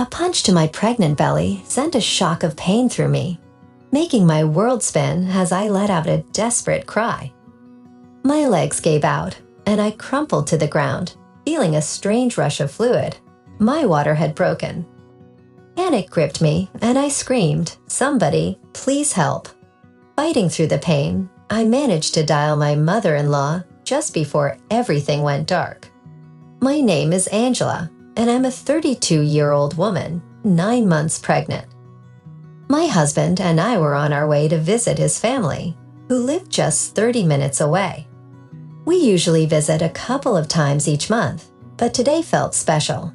A punch to my pregnant belly sent a shock of pain through me, making my world spin as I let out a desperate cry. My legs gave out, and I crumpled to the ground, feeling a strange rush of fluid. My water had broken. Panic gripped me, and I screamed, "Somebody, please help." Fighting through the pain, I managed to dial my mother-in-law just before everything went dark. My name is Angela, and I'm a 32-year-old woman, 9 months pregnant. My husband and I were on our way to visit his family, who lived just 30 minutes away. We usually visit a couple of times each month, but today felt special.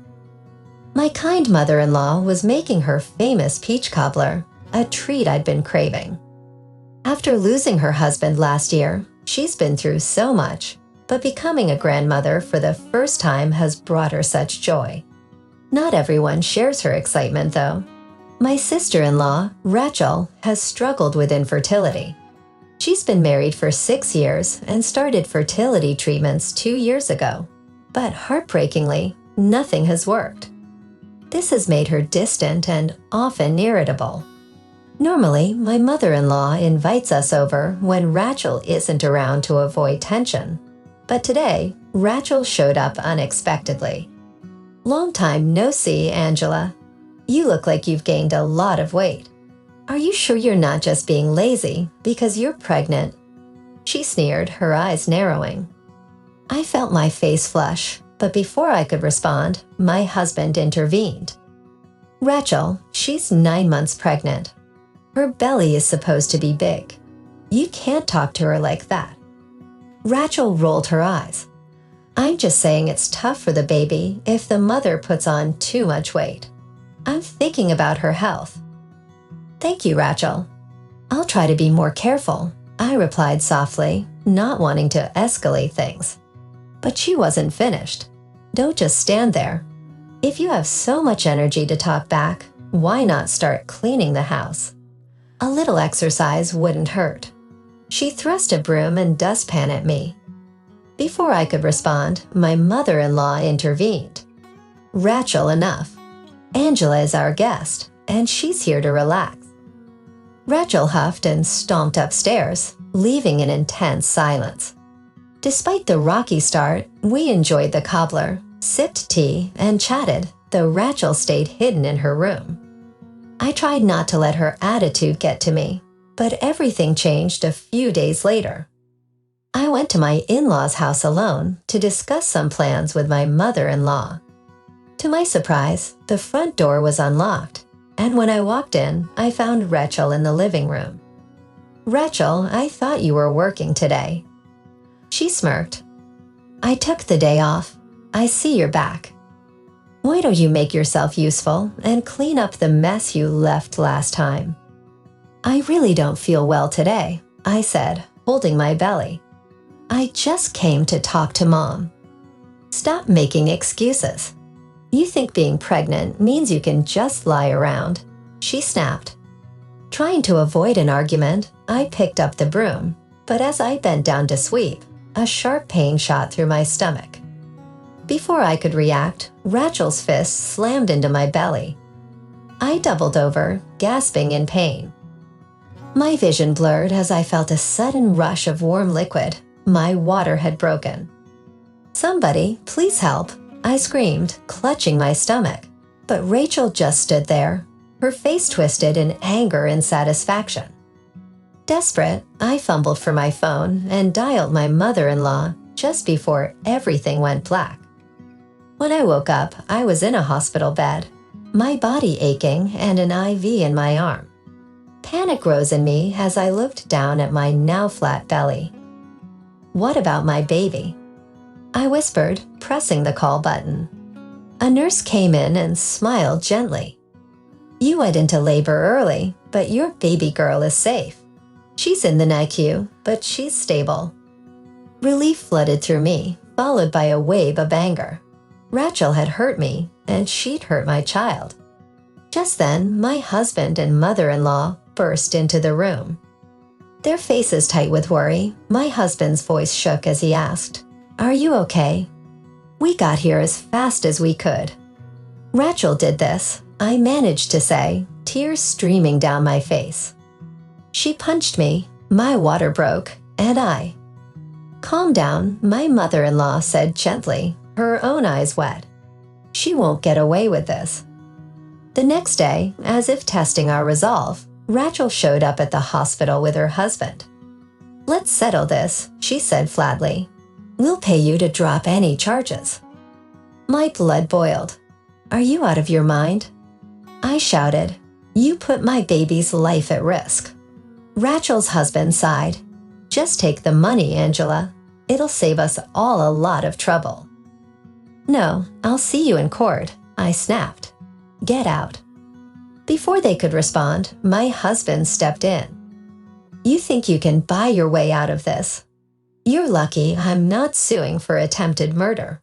My kind mother-in-law was making her famous peach cobbler, a treat I'd been craving. After losing her husband last year, she's been through so much, but becoming a grandmother for the first time has brought her such joy. Not everyone shares her excitement, though. My sister-in-law, Rachel, has struggled with infertility. She's been married for 6 years and started fertility treatments 2 years ago, but heartbreakingly, nothing has worked. This has made her distant and often irritable. Normally, my mother-in-law invites us over when Rachel isn't around to avoid tension. But today, Rachel showed up unexpectedly. "Long time no see, Angela. You look like you've gained a lot of weight. Are you sure you're not just being lazy because you're pregnant?" She sneered, her eyes narrowing. I felt my face flush, but before I could respond, my husband intervened. "Rachel, she's 9 months pregnant. Her belly is supposed to be big. You can't talk to her like that." Rachel rolled her eyes. "I'm just saying it's tough for the baby if the mother puts on too much weight. I'm thinking about her health." "Thank you, Rachel. I'll try to be more careful," I replied softly, not wanting to escalate things. But she wasn't finished. "Don't just stand there. If you have so much energy to talk back, why not start cleaning the house? A little exercise wouldn't hurt." She thrust a broom and dustpan at me. Before I could respond, my mother-in-law intervened. "Rachel, enough. Angela is our guest, and she's here to relax." Rachel huffed and stomped upstairs, leaving an intense silence. Despite the rocky start, we enjoyed the cobbler, sipped tea, and chatted, though Rachel stayed hidden in her room. I tried not to let her attitude get to me, but everything changed a few days later. I went to my in-laws' house alone to discuss some plans with my mother-in-law. To my surprise, the front door was unlocked, and when I walked in, I found Rachel in the living room. "Rachel, I thought you were working today." She smirked. "I took the day off. I see you're back. Why don't you make yourself useful and clean up the mess you left last time?" "I really don't feel well today," I said, holding my belly. "I just came to talk to Mom." "Stop making excuses. You think being pregnant means you can just lie around," she snapped. Trying to avoid an argument, I picked up the broom, but as I bent down to sweep, a sharp pain shot through my stomach. Before I could react, Rachel's fist slammed into my belly. I doubled over, gasping in pain. My vision blurred as I felt a sudden rush of warm liquid. My water had broken. "Somebody, please help," I screamed, clutching my stomach. But Rachel just stood there, her face twisted in anger and satisfaction. Desperate, I fumbled for my phone and dialed my mother-in-law just before everything went black. When I woke up, I was in a hospital bed, my body aching and an IV in my arm. Panic rose in me as I looked down at my now flat belly. "What about my baby?" I whispered, pressing the call button. A nurse came in and smiled gently. "You went into labor early, but your baby girl is safe. She's in the NICU, but she's stable." Relief flooded through me, followed by a wave of anger. Rachel had hurt me, and she'd hurt my child. Just then, my husband and mother-in-law burst into the room. Their faces tight with worry, my husband's voice shook as he asked, "Are you okay?" We got here as fast as we could. Rachel did this, I managed to say, tears streaming down my face. She punched me, my water broke, and I. Calm down, my mother-in-law said gently, her own eyes wet. She won't get away with this. The next day, as if testing our resolve, Rachel showed up at the hospital with her husband. Let's settle this, she said flatly. We'll pay you to drop any charges. My blood boiled. Are you out of your mind? I shouted, you put my baby's life at risk. Rachel's husband sighed. Just take the money, Angela. It'll save us all a lot of trouble. No, I'll see you in court, I snapped. Get out. Before they could respond, my husband stepped in. You think you can buy your way out of this? You're lucky I'm not suing for attempted murder.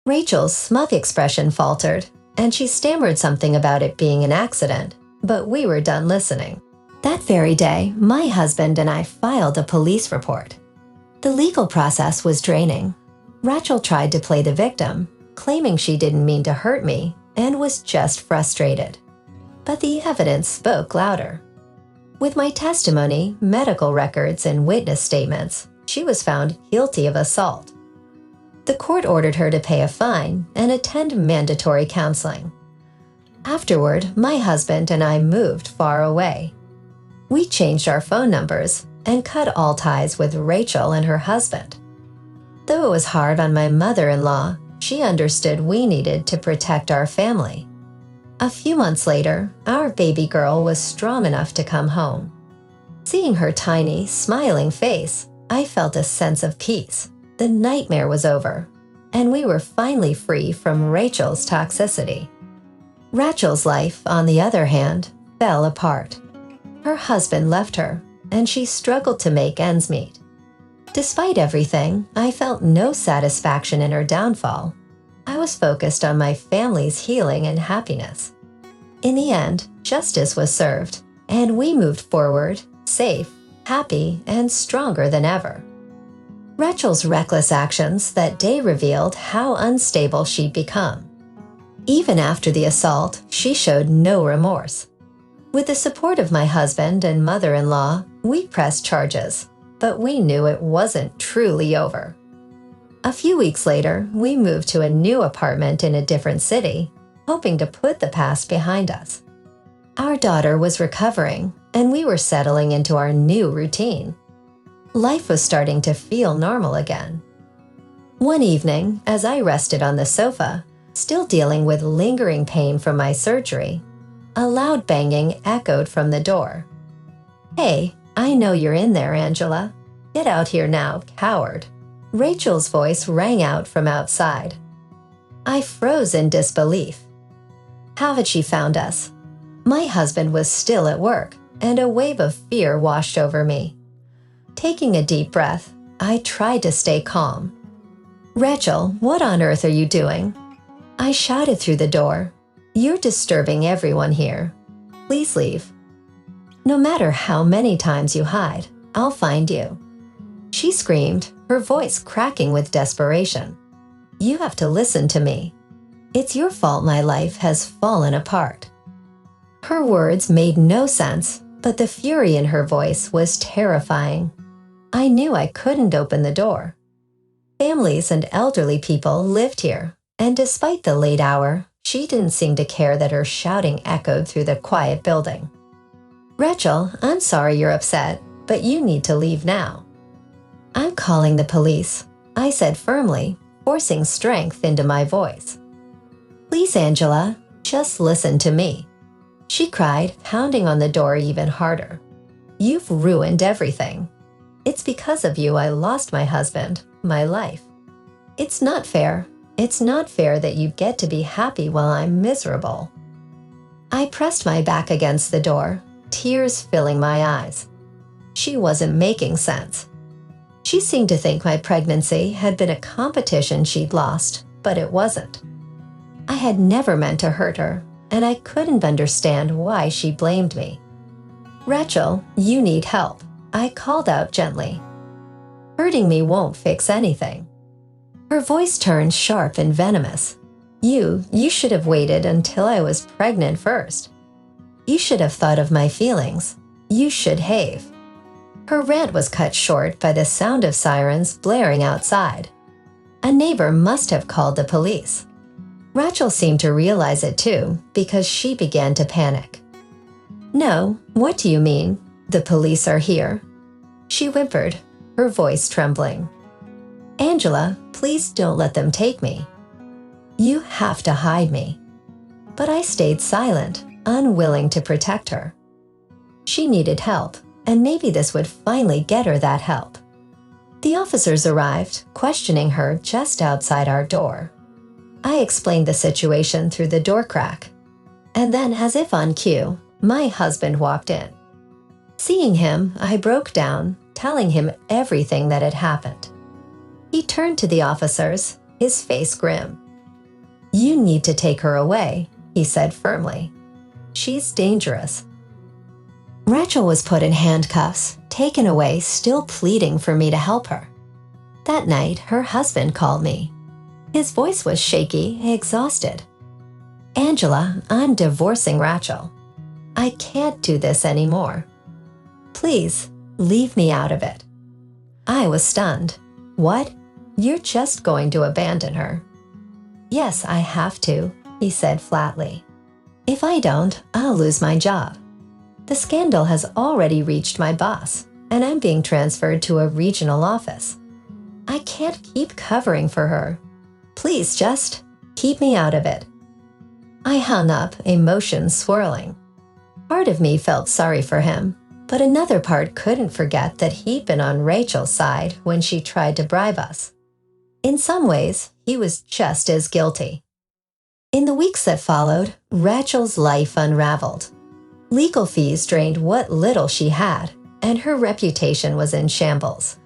Rachel's smug expression faltered, and she stammered something about it being an accident, but we were done listening. That very day, my husband and I filed a police report. The legal process was draining. Rachel tried to play the victim, claiming she didn't mean to hurt me and was just frustrated. But the evidence spoke louder. With my testimony, medical records, and witness statements, she was found guilty of assault. The court ordered her to pay a fine and attend mandatory counseling. Afterward, my husband and I moved far away. We changed our phone numbers and cut all ties with Rachel and her husband. Though it was hard on my mother-in-law, she understood we needed to protect our family. A few months later, our baby girl was strong enough to come home. Seeing her tiny, smiling face, I felt a sense of peace. The nightmare was over, and we were finally free from Rachel's toxicity. Rachel's life, on the other hand, fell apart. Her husband left her, and she struggled to make ends meet. Despite everything, I felt no satisfaction in her downfall. I was focused on my family's healing and happiness. In the end, justice was served, and we moved forward, safe, happy, and stronger than ever. Rachel's reckless actions that day revealed how unstable she'd become. Even after the assault, she showed no remorse. With the support of my husband and mother-in-law, we pressed charges, but we knew it wasn't truly over. A few weeks later, we moved to a new apartment in a different city, hoping to put the past behind us. Our daughter was recovering, and we were settling into our new routine. Life was starting to feel normal again. One evening, as I rested on the sofa, still dealing with lingering pain from my surgery, a loud banging echoed from the door. Hey, I know you're in there, Angela. Get out here now, coward. Rachel's voice rang out from outside. I froze in disbelief. How had she found us? My husband was still at work, and a wave of fear washed over me. Taking a deep breath, I tried to stay calm. Rachel, what on earth are you doing? I shouted through the door. You're disturbing everyone here. Please leave. No matter how many times you hide, I'll find you. She screamed, her voice cracking with desperation. You have to listen to me. It's your fault my life has fallen apart. Her words made no sense, but the fury in her voice was terrifying. I knew I couldn't open the door. Families and elderly people lived here, and despite the late hour, she didn't seem to care that her shouting echoed through the quiet building. Rachel, I'm sorry you're upset, but you need to leave now. I'm calling the police, I said firmly, forcing strength into my voice. Please, Angela, just listen to me. She cried, pounding on the door even harder. You've ruined everything. It's because of you I lost my husband, my life. It's not fair. It's not fair that you get to be happy while I'm miserable. I pressed my back against the door, tears filling my eyes. She wasn't making sense. She seemed to think my pregnancy had been a competition she'd lost, but it wasn't. I had never meant to hurt her, and I couldn't understand why she blamed me. Rachel, you need help, I called out gently. Hurting me won't fix anything. Her voice turned sharp and venomous. You should have waited until I was pregnant first. You should have thought of my feelings. You should have. Her rant was cut short by the sound of sirens blaring outside. A neighbor must have called the police. Rachel seemed to realize it too, because she began to panic. "No, what do you mean? The police are here?" She whimpered, her voice trembling. "Angela, please don't let them take me. You have to hide me." But I stayed silent, unwilling to protect her. She needed help, and maybe this would finally get her that help. The officers arrived, questioning her just outside our door. I explained the situation through the door crack. And then, as if on cue, my husband walked in. Seeing him, I broke down, telling him everything that had happened. He turned to the officers, his face grim. "You need to take her away," he said firmly. "She's dangerous." Rachel was put in handcuffs, taken away, still pleading for me to help her. That night, her husband called me. His voice was shaky, exhausted. "Angela, I'm divorcing Rachel. I can't do this anymore. Please, leave me out of it." I was stunned. "What? You're just going to abandon her?" "Yes, I have to," he said flatly. "If I don't, I'll lose my job. The scandal has already reached my boss, and I'm being transferred to a regional office. I can't keep covering for her. Please just keep me out of it." I hung up, emotions swirling. Part of me felt sorry for him, but another part couldn't forget that he'd been on Rachel's side when she tried to bribe us. In some ways, he was just as guilty. In the weeks that followed, Rachel's life unraveled. Legal fees drained what little she had, and her reputation was in shambles.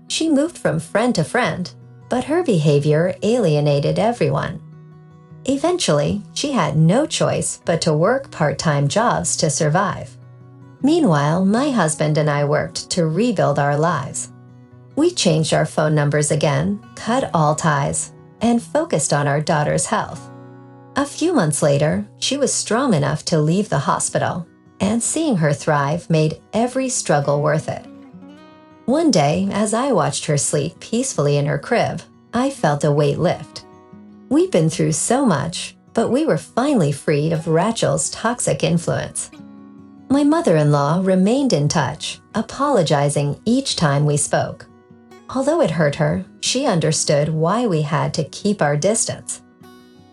She moved from friend to friend, but her behavior alienated everyone. Eventually, she had no choice but to work part-time jobs to survive. Meanwhile, my husband and I worked to rebuild our lives. We changed our phone numbers again, cut all ties, and focused on our daughter's health. A few months later, she was strong enough to leave the hospital, and seeing her thrive made every struggle worth it. One day, as I watched her sleep peacefully in her crib, I felt a weight lift. We'd been through so much, but we were finally freed of Rachel's toxic influence. My mother-in-law remained in touch, apologizing each time we spoke. Although it hurt her, she understood why we had to keep our distance.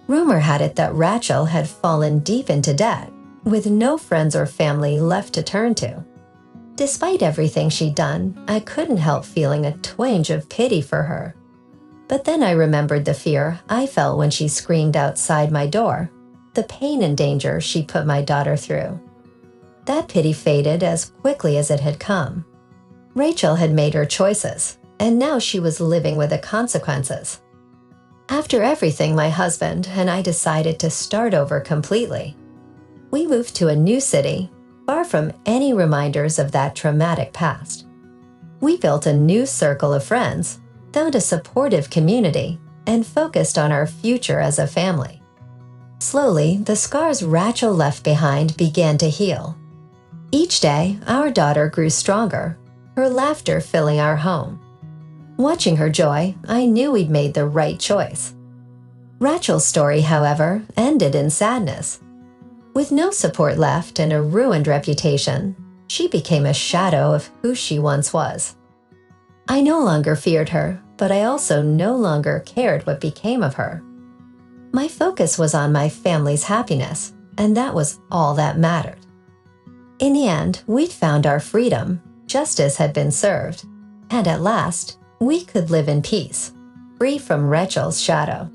Rumor had it that Rachel had fallen deep into debt, with no friends or family left to turn to. Despite everything she'd done, I couldn't help feeling a twinge of pity for her. But then I remembered the fear I felt when she screamed outside my door, the pain and danger she put my daughter through. That pity faded as quickly as it had come. Rachel had made her choices, and now she was living with the consequences. After everything, my husband and I decided to start over completely. We moved to a new city, far from any reminders of that traumatic past. We built a new circle of friends, found a supportive community, and focused on our future as a family. Slowly, the scars Rachel left behind began to heal. Each day, our daughter grew stronger, her laughter filling our home. Watching her joy, I knew we'd made the right choice. Rachel's story, however, ended in sadness. With no support left and a ruined reputation, she became a shadow of who she once was. I no longer feared her, but I also no longer cared what became of her. My focus was on my family's happiness, and that was all that mattered. In the end, we'd found our freedom, justice had been served, and at last, we could live in peace, free from Rachel's shadow.